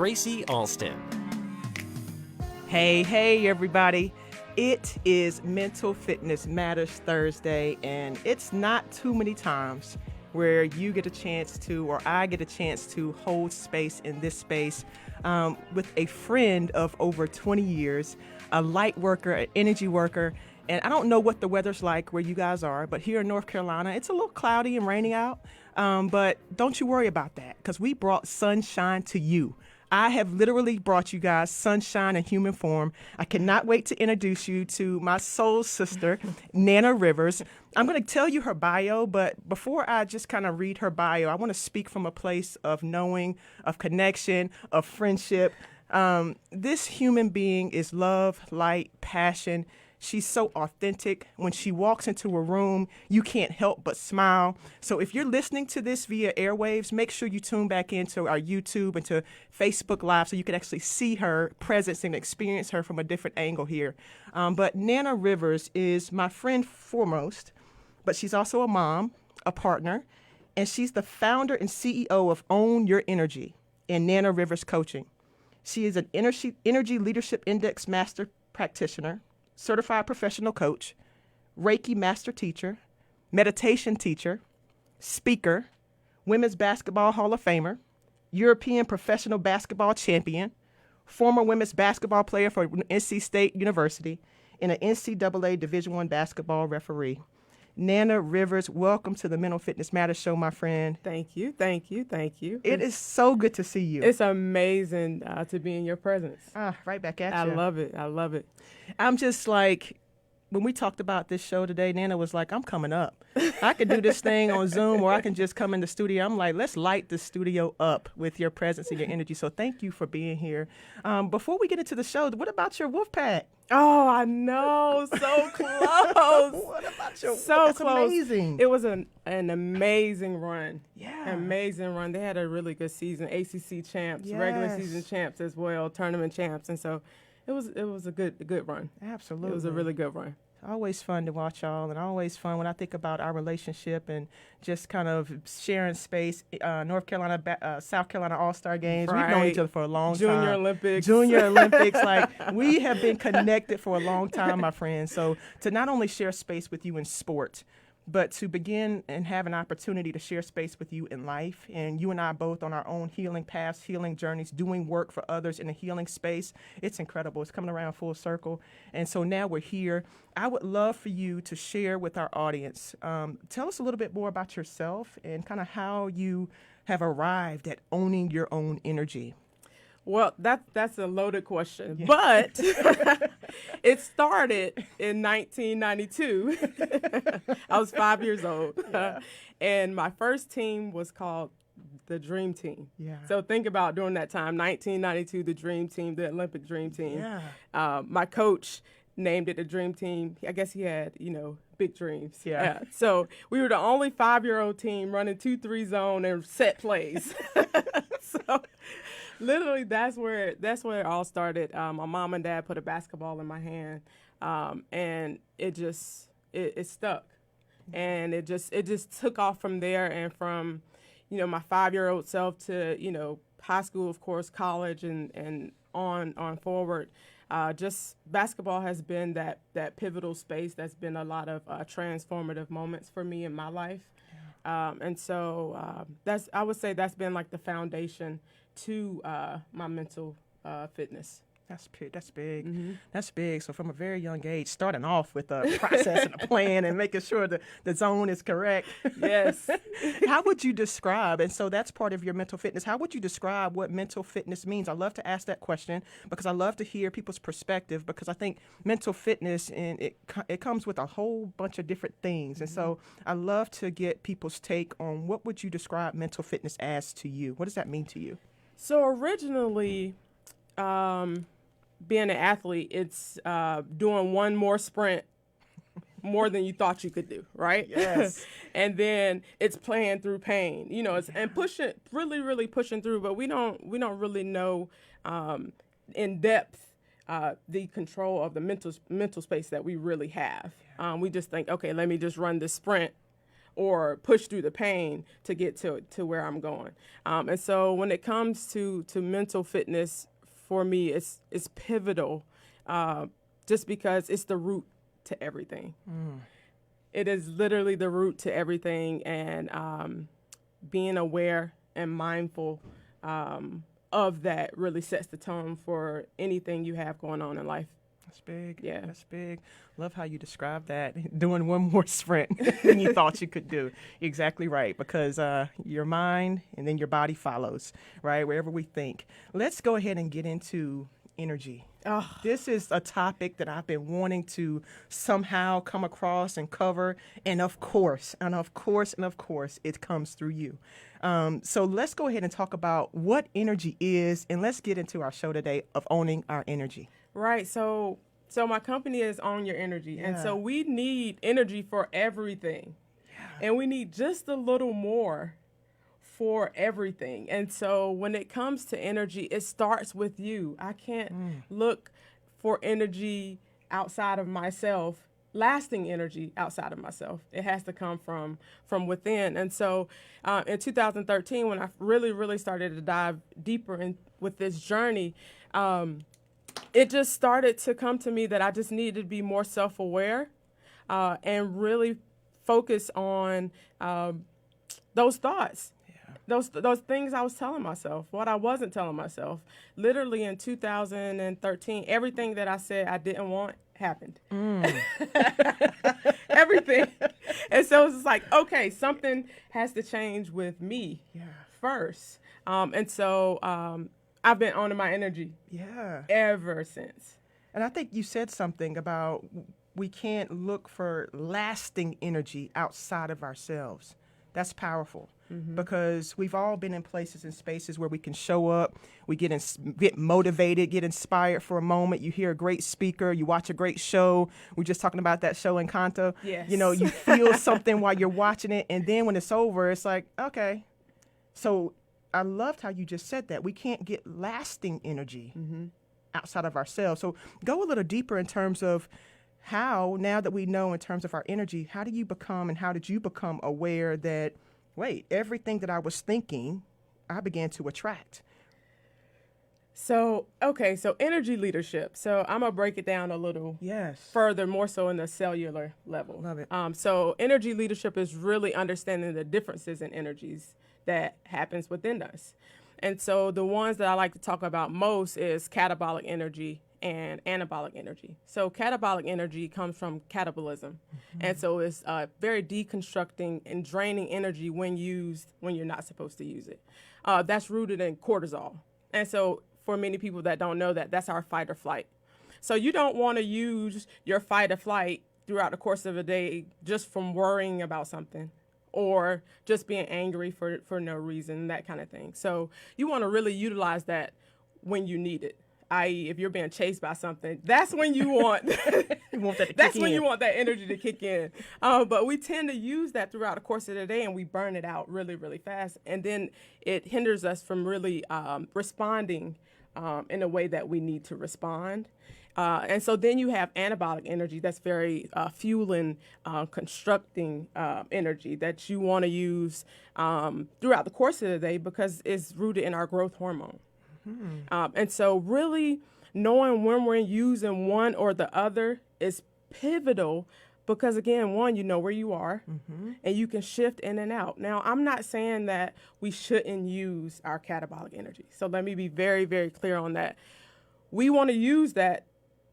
Tracy Alston. Hey, everybody. It is Mental Fitness Matters Thursday, and it's not too many times where you get a chance to, or I get a chance to hold space in this space with a friend of over 20 years, a light worker, an energy worker. And I don't know what the weather's like where you guys are, but here in North Carolina, it's a little cloudy and raining out. But don't you worry about that, because we brought sunshine to you. I have literally brought you guys sunshine in human form. I cannot wait to introduce you to my soul sister, Nanna Rivers. I'm going to tell you her bio, but before I just kind of read her bio, I want to speak from a place of knowing, of connection, of friendship. This human being is love, light, passion. She's so authentic. When she walks into a room, you can't help but smile. So if you're listening to this via airwaves, make sure you tune back into our YouTube and to Facebook Live so you can actually see her presence and experience her from a different angle here. But Nanna Rivers is my friend foremost, but she's also a mom, a partner, and she's the founder and CEO of Own Your Energy and Nanna Rivers Coaching. She is an Energy Leadership Index Master Practitioner, certified professional coach, Reiki master teacher, meditation teacher, speaker, Women's Basketball Hall of Famer, European professional basketball champion, former women's basketball player for NC State University, and an NCAA Division I basketball referee. Nanna Rivers, welcome to the Mental Fitness Matters Show, my friend. Thank you. It is so good to see you. It's amazing to be in your presence. Right back at you. I love it. I'm just like, when we talked about this show today, Nanna was like, I'm coming up. I could do this thing on Zoom, or I can just come in the studio. I'm like, let's light the studio up with your presence and your energy. So thank you for being here. Before we get into the show, what about your wolf pack? Oh, I know. So close. What about your So That's close. amazing. It was an amazing run. Yeah. Amazing run. They had a really good season. ACC champs, Yes. regular season champs as well, tournament champs. And so it was a good run. Absolutely. It was a really good run. Always fun to watch y'all, and always fun when I think about our relationship and just kind of sharing space. North Carolina, South Carolina All-Star games. Right. We've known each other for a long time. Junior Olympics. Like, we have been connected for a long time, my friends. So to not only share space with you in sport, but to begin and have an opportunity to share space with you in life, and you and I both on our own healing paths, healing journeys, doing work for others in a healing space. It's incredible. It's coming around full circle. And so now we're here. I would love for you to share with our audience. Tell us a little bit more about yourself and kind of how you have arrived at owning your own energy. Well, that's a loaded question, yeah. But it started in 1992. I was 5 years old, and my first team was called the Dream Team. Yeah. So think about during that time, 1992, the Dream Team, the Olympic Dream Team. Yeah. My coach named it the Dream Team. I guess he had, big dreams. Yeah. So we were the only 5-year-old team running 2-3 zone and set plays. So literally, that's where it all started. My mom and dad put a basketball in my hand, and it stuck, and it just took off from there. And from, my 5-year-old self to high school, of course, college, and on forward. Just basketball has been that pivotal space. That's been a lot of transformative moments for me in my life. And so I would say that's been like the foundation to my mental fitness. That's big. Mm-hmm. That's big. So from a very young age, starting off with a process and a plan and making sure the zone is correct. Yes. How would you describe, and so that's part of your mental fitness, how would you describe what mental fitness means? I love to ask that question because I love to hear people's perspective, because I think mental fitness, and it comes with a whole bunch of different things. Mm-hmm. And so I love to get people's take on what would you describe mental fitness as to you? What does that mean to you? So originally, being an athlete, it's doing one more sprint more than you thought you could do, right? Yes. And then it's playing through pain, and pushing, really pushing through. But we don't really know in depth the control of the mental space that we really have. We just think, okay, let me just run this sprint, or push through the pain to get to where I'm going. And so when it comes to mental fitness, for me, it's pivotal, just because it's the root to everything. It is literally the root to everything, and being aware and mindful of that really sets the tone for anything you have going on in life. That's big. Yeah. That's big. Love how you describe that. Doing one more sprint than you thought you could do. Exactly right. Because your mind and then your body follows, right? Wherever we think. Let's go ahead and get into energy. Oh. This is a topic that I've been wanting to somehow come across and cover. And of course, it comes through you. So let's go ahead and talk about what energy is, and let's get into our show today of owning our energy. Right. So my company is Own Your Energy. Yeah. And so we need energy for everything. Yeah. And we need just a little more for everything. And so when it comes to energy, it starts with you. I can't look for energy outside of myself, lasting energy outside of myself. It has to come from within. And so in 2013, when I really started to dive deeper in with this journey, it just started to come to me that I just needed to be more self-aware and really focus on those thoughts. Those things I was telling myself, what I wasn't telling myself. Literally in 2013, everything that I said I didn't want happened. Everything. And so it's just like, okay, something has to change with me first. And so I've been owning my energy ever since. And I think you said something about we can't look for lasting energy outside of ourselves. That's powerful. Because we've all been in places and spaces where we can show up, we get motivated, get inspired for a moment. You hear a great speaker, you watch a great show. We're just talking about that show Encanto. Yes. You know, you feel something while you're watching it, and then when it's over, it's like, okay. So I loved how you just said that. We can't get lasting energy outside of ourselves. So go a little deeper in terms of how, now that we know in terms of our energy, how did you become aware that, wait, everything that I was thinking, I began to attract? So energy leadership. So I'm going to break it down a little further, more so in the cellular level. Love it. So energy leadership is really understanding the differences in energies that happens within us. And so the ones that I like to talk about most is catabolic energy and anabolic energy. So catabolic energy comes from catabolism. And so it's very deconstructing and draining energy when used when you're not supposed to use it. That's rooted in cortisol. And so for many people that don't know that, that's our fight or flight. So you don't want to use your fight or flight throughout the course of a day just from worrying about something or just being angry for no reason, that kind of thing. So you want to really utilize that when you need it. I.e., if you're being chased by something, that's when you want you want that energy to kick in. But we tend to use that throughout the course of the day, and we burn it out really, really fast. And then it hinders us from really responding in a way that we need to respond. And so then you have anabolic energy that's very fueling, constructing energy that you want to use throughout the course of the day because it's rooted in our growth hormone. And so really knowing when we're using one or the other is pivotal because, again, one, you know where you are and you can shift in and out. Now, I'm not saying that we shouldn't use our catabolic energy. So let me be very, very clear on that. We want to use that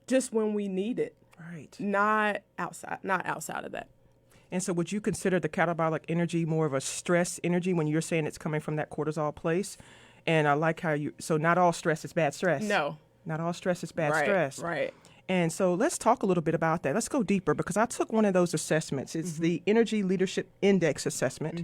just when we need it, right? Not outside of that. And so would you consider the catabolic energy more of a stress energy when you're saying it's coming from that cortisol place? And I like how so not all stress is bad stress. No. Not all stress is bad stress. Right. And so let's talk a little bit about that. Let's go deeper because I took one of those assessments. It's the Energy Leadership Index assessment.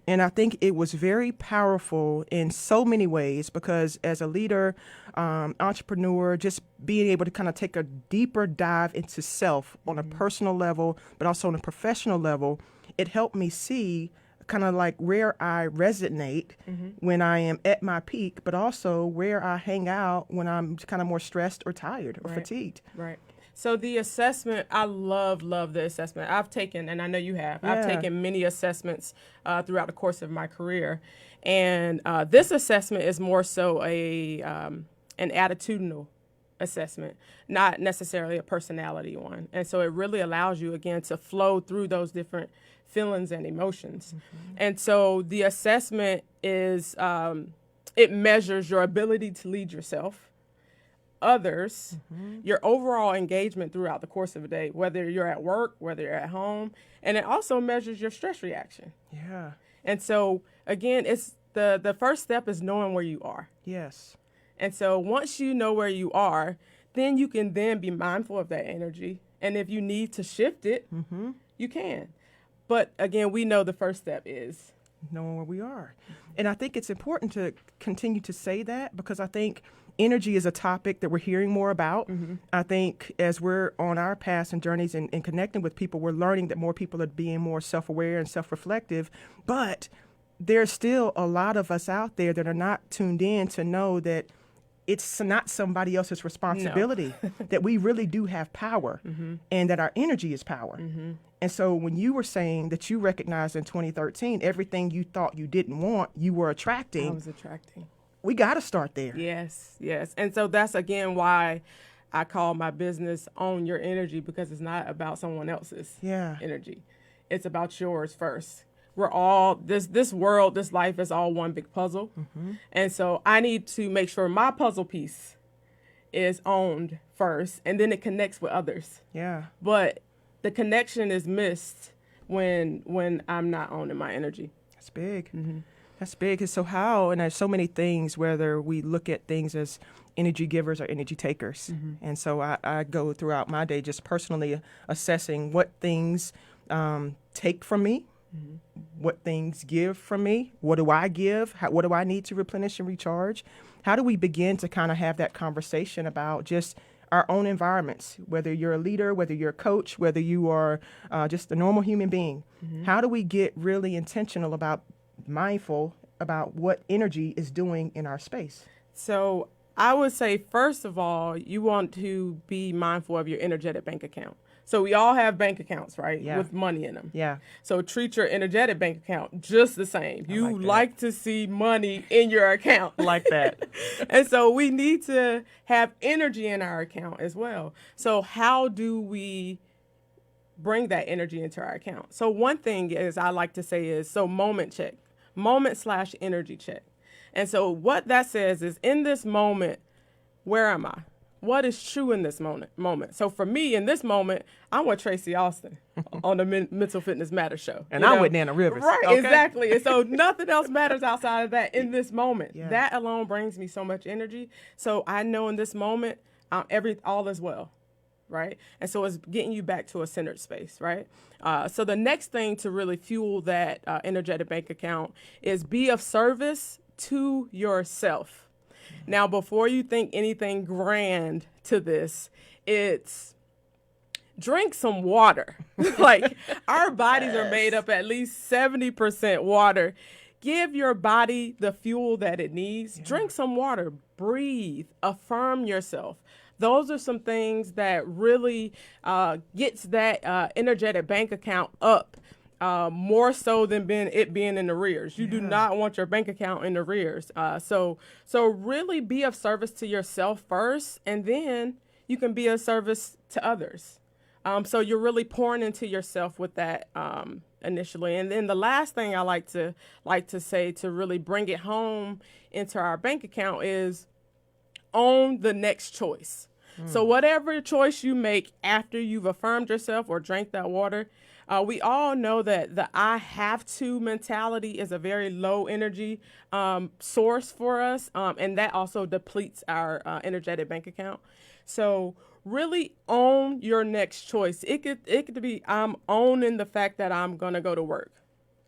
And I think it was very powerful in so many ways because as a leader, entrepreneur, just being able to kind of take a deeper dive into self on a personal level, but also on a professional level, it helped me see kind of like where I resonate when I am at my peak, but also where I hang out when I'm kind of more stressed or tired or fatigued. Right. So the assessment, I love the assessment. I've taken, and I know you have, I've Yeah. taken many assessments throughout the course of my career. And this assessment is more so an attitudinal assessment, not necessarily a personality one. And so it really allows you, again, to flow through those different feelings and emotions. And so the assessment is, it measures your ability to lead yourself, others, your overall engagement throughout the course of a day, whether you're at work, whether you're at home, and it also measures your stress reaction. Yeah. And so, again, it's the first step is knowing where you are. Yes. And so once you know where you are, then you can then be mindful of that energy. And if you need to shift it, you can. But again, we know the first step is Knowing where we are. And I think it's important to continue to say that, because I think energy is a topic that we're hearing more about. I think as we're on our paths and journeys and connecting with people, we're learning that more people are being more self-aware and self-reflective. But there's still a lot of us out there that are not tuned in to know that it's not somebody else's responsibility, that we really do have power and that our energy is power. And so when you were saying that you recognized in 2013, everything you thought you didn't want, you were attracting. I was attracting. We got to start there. Yes, yes. And so that's, again, why I call my business Own Your Energy, because it's not about someone else's energy. It's about yours first. We're all, this world, this life is all one big puzzle. And so I need to make sure my puzzle piece is owned first, and then it connects with others. Yeah. But the connection is missed when I'm not owning my energy. That's big. That's big. And so how, and there's so many things, whether we look at things as energy givers or energy takers. And so I go throughout my day just personally assessing what things take from me, what things give from me, what do I give, what do I need to replenish and recharge? How do we begin to kind of have that conversation about just our own environments, whether you're a leader, whether you're a coach, whether you are just a normal human being? How do we get really intentional about mindful about what energy is doing in our space? So I would say, first of all, you want to be mindful of your energetic bank account. So we all have bank accounts, right? Yeah. With money in them. Yeah. So treat your energetic bank account just the same. You that. like to see money in your account. Like that. And so we need to have energy in our account as well. So how do we bring that energy into our account? So one thing is I like to say is, so moment check, moment/energy check. And so what that says is, in this moment, where am I? What is true in this moment? So for me, in this moment, I'm with Tracy Austin on the Mental Fitness Matters show. And I'm with Nanna Rivers. Right, Okay. exactly. And so nothing else matters outside of that in this moment. Yeah. That alone brings me so much energy. So I know in this moment, all is well, right? And so it's getting you back to a centered space, right? So the next thing to really fuel that energetic bank account is be of service to yourself. Now, before you think anything grand to this, it's drink some water. Like, our bodies are made up at least 70% water. Give your body the fuel that it needs. Yeah. Drink some water. Breathe. Affirm yourself. Those are some things that really gets that energetic bank account up. More so than being in arrears. You do not want your bank account in arrears. So really be of service to yourself first, and then you can be of service to others. So you're really pouring into yourself with that initially. And then the last thing I like to say to really bring it home into our bank account is own the next choice. So whatever choice you make after you've affirmed yourself or drank that water, we all know that the I have to mentality is a very low energy source for us, and that also depletes our energetic bank account. So really own your next choice. It could be, I'm owning the fact that I'm going to go to work.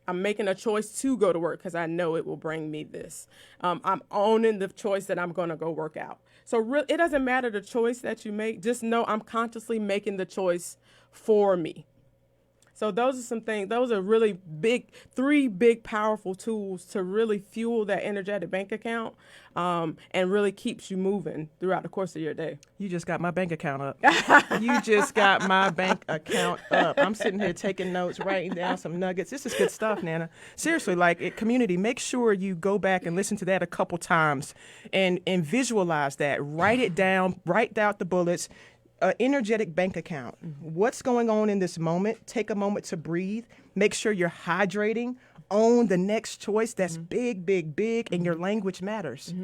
I'm making a choice to go to work because I know it will bring me this. I'm owning the choice that I'm going to go work out. So it doesn't matter the choice that you make. Just know I'm consciously making the choice for me. So those are some things, those are really big, 3 big powerful tools to really fuel that energetic bank account, and really keeps you moving throughout the course of your day. You just got my bank account up. You just got my bank account up. I'm sitting here taking notes, writing down some nuggets. This is good stuff, Nana. Seriously, like, community, make sure you go back and listen to that a couple times and visualize that. Write it down, write out the bullets. Energetic bank account. What's going on in this moment? Take a moment to breathe. Make sure you're hydrating. Own the next choice. That's big, big, big. And your language matters.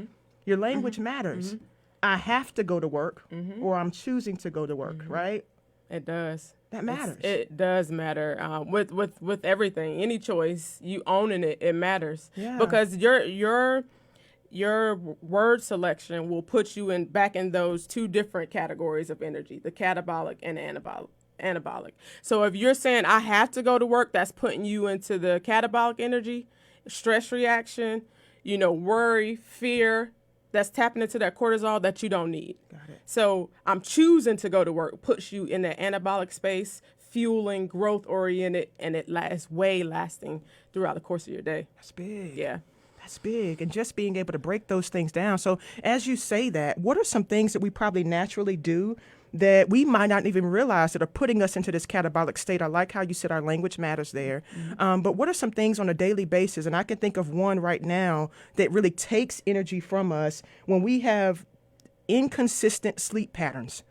Your language matters. I have to go to work, or I'm choosing to go to work, right? It does. That matters. It does matter. With everything, any choice, you owning it, it matters. Yeah. Because your word selection will put you back in those 2 different categories of energy, the catabolic and anabolic. So if you're saying I have to go to work, that's putting you into the catabolic energy, stress reaction, worry, fear, that's tapping into that cortisol that you don't need. Got it. So I'm choosing to go to work puts you in that anabolic space, fueling, growth oriented, and it lasts way lasting throughout the course of your day. That's big. Yeah. That's big. And just being able to break those things down. So as you say that, what are some things that we probably naturally do that we might not even realize that are putting us into this catabolic state? I like how you said our language matters there. But what are some things on a daily basis? And I can think of one right now that really takes energy from us when we have inconsistent sleep patterns.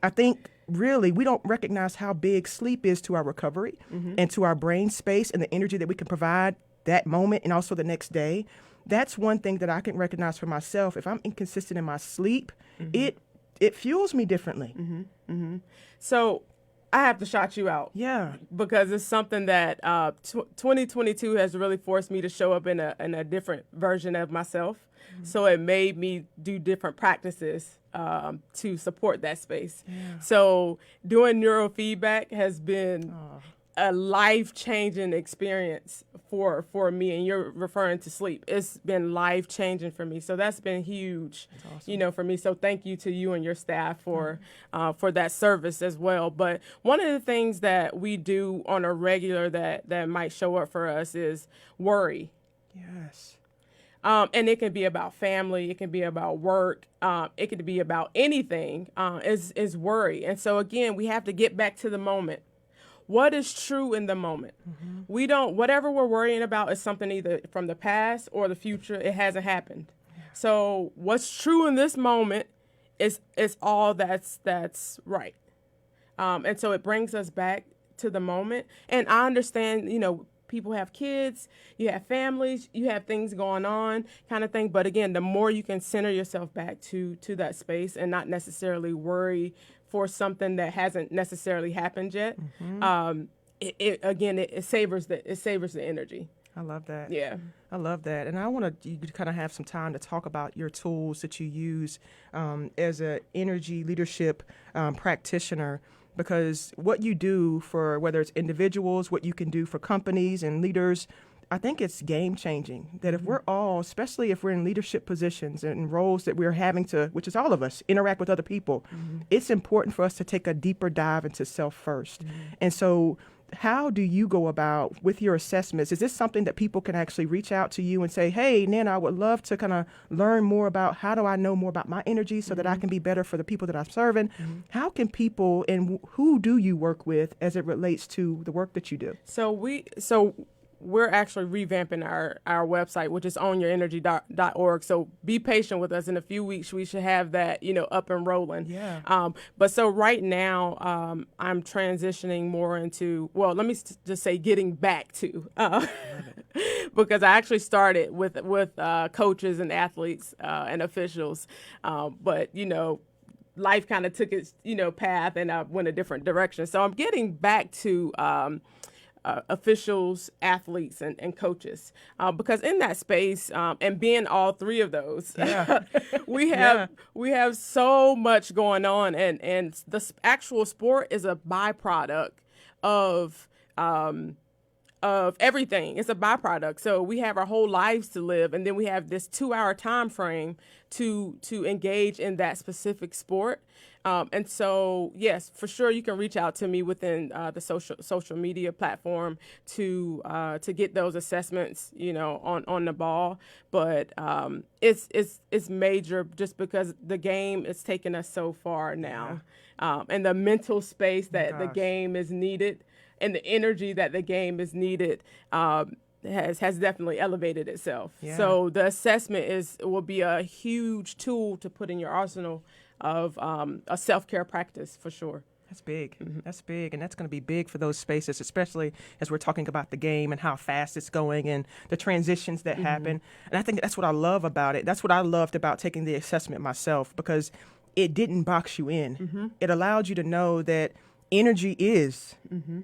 I think really we don't recognize how big sleep is to our recovery and to our brain space and the energy that we can provide that moment and also the next day. That's one thing that I can recognize for myself. If I'm inconsistent in my sleep, it fuels me differently. So I have to shout you out. Yeah. Because it's something that 2022 has really forced me to show up in a different version of myself. So it made me do different practices to support that space. Yeah. So doing neurofeedback has been a life-changing experience for me, and you're referring to sleep. It's been life-changing for me, so that's been huge. That's awesome. For me. So thank you to you and your staff for that service as well. But one of the things that we do on a regular that might show up for us is worry. Yes. And it can be about family, it can be about work, it could be about anything. Is worry, and so again, we have to get back to the moment. What is true in the moment? We don't, whatever we're worrying about is something either from the past or the future. It hasn't happened. Yeah. So what's true in this moment is all that's right. And so it brings us back to the moment. And I understand, people have kids, you have families, you have things going on kind of thing. But again, the more you can center yourself back to that space and not necessarily worry for something that hasn't necessarily happened yet, it savors the energy. I love that. Yeah. I love that. And I want you to kind of have some time to talk about your tools that you use as an energy leadership practitioner, because what you do for whether it's individuals, what you can do for companies and leaders, I think it's game changing. That if we're all, especially if we're in leadership positions and roles that we're having to, which is all of us, interact with other people, it's important for us to take a deeper dive into self first. And so how do you go about with your assessments? Is this something that people can actually reach out to you and say, hey, Nanna, I would love to kind of learn more about how do I know more about my energy so that I can be better for the people that I'm serving? How can people and who do you work with as it relates to the work that you do? So we're actually revamping our website, which is ownyourenergy.org. So be patient with us. In a few weeks, we should have that, up and rolling. Yeah. But so right now, I'm transitioning more into, well, let me just say getting back to, because I actually started with coaches and athletes and officials. But, life kind of took its, path, and I went a different direction. So I'm getting back to officials, athletes, and coaches, because in that space, and being all 3 of those, we have so much going on, and the actual sport is a byproduct of everything. It's a byproduct. So we have our whole lives to live, and then we have this 2-hour time frame to engage in that specific sport. And so, yes, for sure, you can reach out to me within the social media platform to get those assessments, on the ball. But it's major just because the game is taking us so far now, and the mental space that the game is needed, and the energy that the game is needed. Has definitely elevated itself. Yeah. So the assessment will be a huge tool to put in your arsenal of a self-care practice for sure. That's big. Mm-hmm. That's big. And that's going to be big for those spaces, especially as we're talking about the game and how fast it's going and the transitions that happen. And I think that's what I love about it. That's what I loved about taking the assessment myself, because it didn't box you in. It allowed you to know that energy is,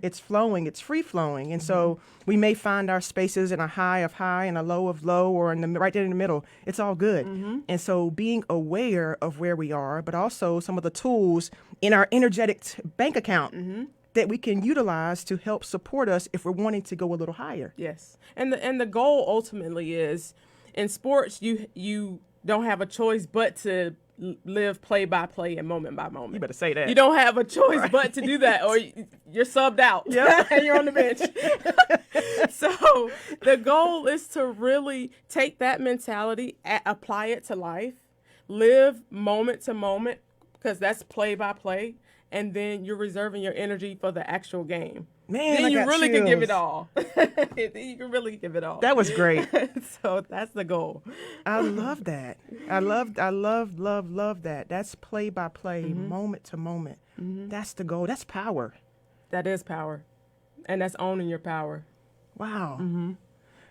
it's flowing, it's free flowing. And so we may find our spaces in a high of high and a low of low, or right there in the middle. It's all good. And so being aware of where we are, but also some of the tools in our energetic bank account that we can utilize to help support us if we're wanting to go a little higher. Yes. And the goal ultimately is, in sports, you don't have a choice but to live play by play and moment by moment. You better say that. You don't have a choice but to do that, or you're subbed out. Yeah. And you're on the bench. So the goal is to really take that mentality, apply it to life, live moment to moment, because that's play by play, and then you're reserving your energy for the actual game. Man, then you really chills. can give it all. Then you can really give it all. That was great. So that's the goal. I love that. I love that. That's play by play, moment to moment. That's the goal. That's power. That is power. And that's owning your power. Wow.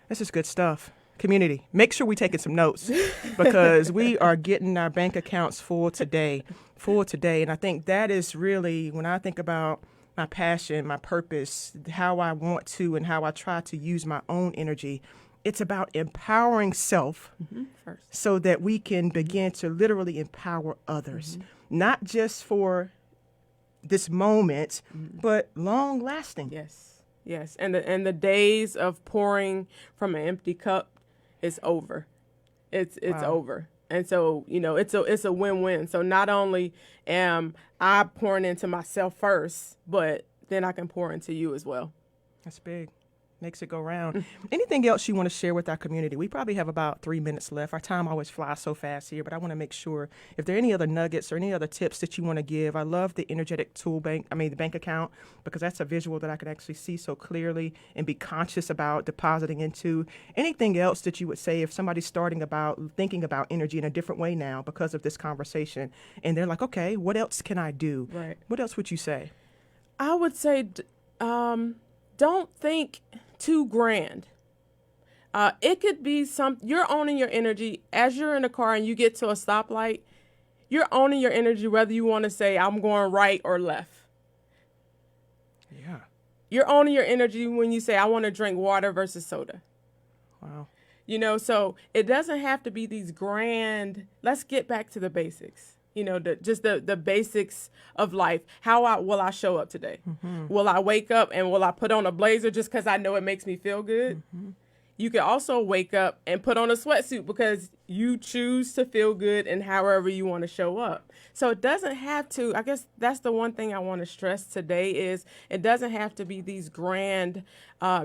This is good stuff. Community, make sure we're taking some notes, because we are getting our bank accounts full today. And I think that is really, when I think about my passion, my purpose, how I want to and how I try to use my own energy, it's about empowering self first, so that we can begin to literally empower others, not just for this moment, but long lasting. Yes. And the days of pouring from an empty cup is over. It's over. And so, it's a win-win. So not only am I pouring into myself first, but then I can pour into you as well. That's big. Makes it go round. Anything else you want to share with our community? We probably have about 3 minutes left. Our time always flies so fast here, but I want to make sure if there are any other nuggets or any other tips that you want to give. I love the energetic the bank account, because that's a visual that I can actually see so clearly and be conscious about depositing into. Anything else that you would say if somebody's thinking about energy in a different way now because of this conversation, and they're like, okay, what else can I do? Right. What else would you say? I would say, don't think too grand. It could be you're owning your energy as you're in a car and you get to a stoplight. You're owning your energy whether you want to say I'm going right or left. Yeah. You're owning your energy when you say I want to drink water versus soda. Wow. So it doesn't have to be these grand. Let's get back to the basics. The basics of life. How will I show up today? Will I wake up and will I put on a blazer just because I know it makes me feel good? You can also wake up and put on a sweatsuit because you choose to feel good and however you want to show up. So it doesn't have to, I guess that's the one thing I want to stress today is it doesn't have to be these grand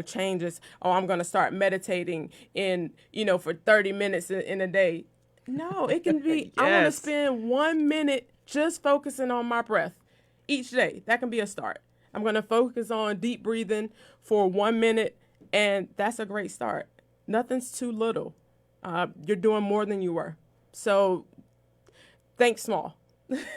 changes. Oh, I'm going to start meditating for 30 minutes in a day. No, it can be, I want to spend 1 minute just focusing on my breath each day. That can be a start. I'm going to focus on deep breathing for 1 minute, and that's a great start. Nothing's too little. You're doing more than you were. So think small.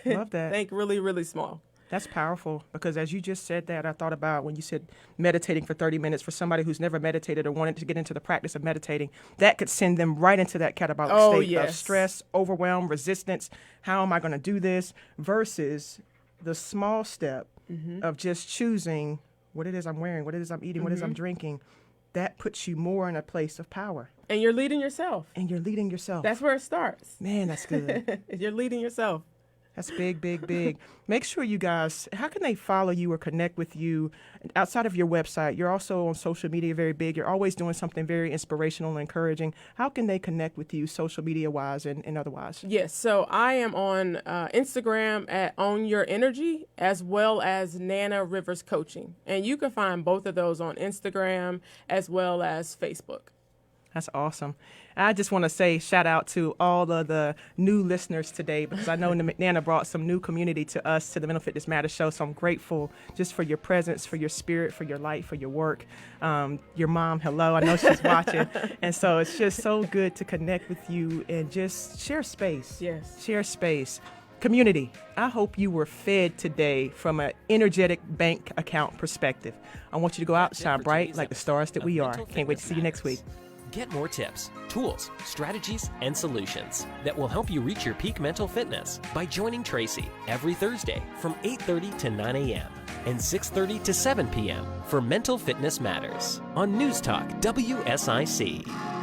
Love that. Think really, really small. That's powerful, because as you just said that, I thought about when you said meditating for 30 minutes for somebody who's never meditated or wanted to get into the practice of meditating, that could send them right into that catabolic state of stress, overwhelm, resistance. How am I going to do this? Versus the small step of just choosing what it is I'm wearing, what it is I'm eating, what it is I'm drinking. That puts you more in a place of power. And you're leading yourself. That's where it starts. Man, that's good. You're leading yourself. That's big, big, big. Make sure you guys, how can they follow you or connect with you outside of your website? You're also on social media very big. You're always doing something very inspirational and encouraging. How can they connect with you social media wise and otherwise? Yes, so I am on Instagram at Own Your Energy, as well as Nanna Rivers Coaching. And you can find both of those on Instagram as well as Facebook. That's awesome. I just want to say shout out to all of the new listeners today, because I know Nanna brought some new community to us, to the Mental Fitness Matters show. So I'm grateful just for your presence, for your spirit, for your light, for your work. Your mom, hello, I know she's watching. And so it's just so good to connect with you and just share space. Yes. Share space. Community, I hope you were fed today from an energetic bank account perspective. I want you to go out, shine bright like the stars that we are. Can't wait to see you next week. Get more tips, tools, strategies, and solutions that will help you reach your peak mental fitness by joining Tracy every Thursday from 8:30 to 9 a.m. and 6:30 to 7 p.m. for Mental Fitness Matters on News Talk WSIC.